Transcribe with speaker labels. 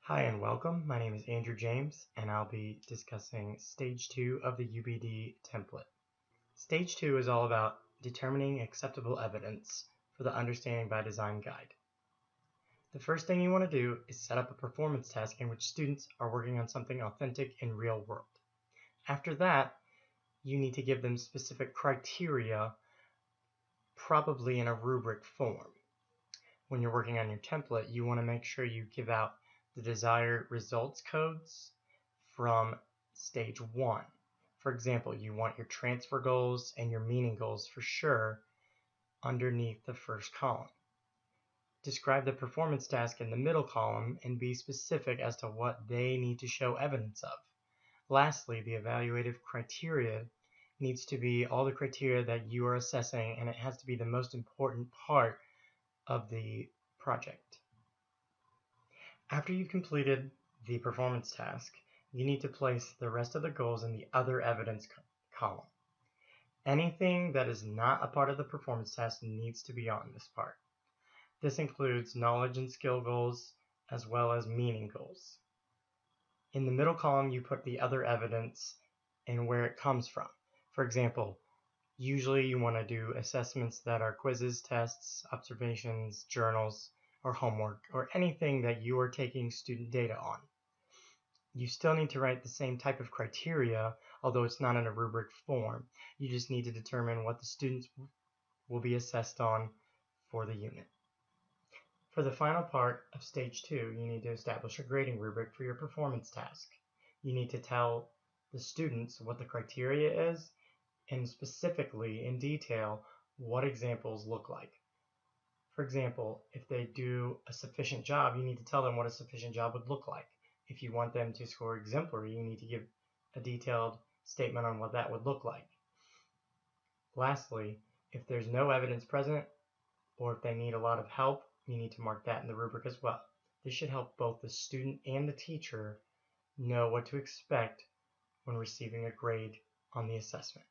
Speaker 1: Hi and welcome. My name is Andrew James and I'll be discussing Stage 2 of the UbD template. Stage 2 is all about determining acceptable evidence for the Understanding by Design guide. The first thing you want to do is set up a performance task in which students are working on something authentic in real world. After that, you need to give them specific criteria, probably in a rubric form. When you're working on your template, you want to make sure you give out the desired results codes from stage 1. For example, you want your transfer goals and your meaning goals for sure underneath the first column. Describe the performance task in the middle column and be specific as to what they need to show evidence of. Lastly, the evaluative criteria needs to be all the criteria that you are assessing, and it has to be the most important part of the project. After you've completed the performance task, you need to place the rest of the goals in the other evidence column. Anything that is not a part of the performance task needs to be on this part. This includes knowledge and skill goals as well as meaning goals. In the middle column, you put the other evidence and where it comes from. For example, usually you want to do assessments that are quizzes, tests, observations, journals, or homework, or anything that you are taking student data on. You still need to write the same type of criteria, although it's not in a rubric form. You just need to determine what the students will be assessed on for the unit. For the final part of stage 2, you need to establish a grading rubric for your performance task. You need to tell the students what the criteria is and specifically in detail what examples look like. For example, if they do a sufficient job, you need to tell them what a sufficient job would look like. If you want them to score exemplary, you need to give a detailed statement on what that would look like. Lastly, if there's no evidence present, or if they need a lot of help, you need to mark that in the rubric as well. This should help both the student and the teacher know what to expect when receiving a grade on the assessment.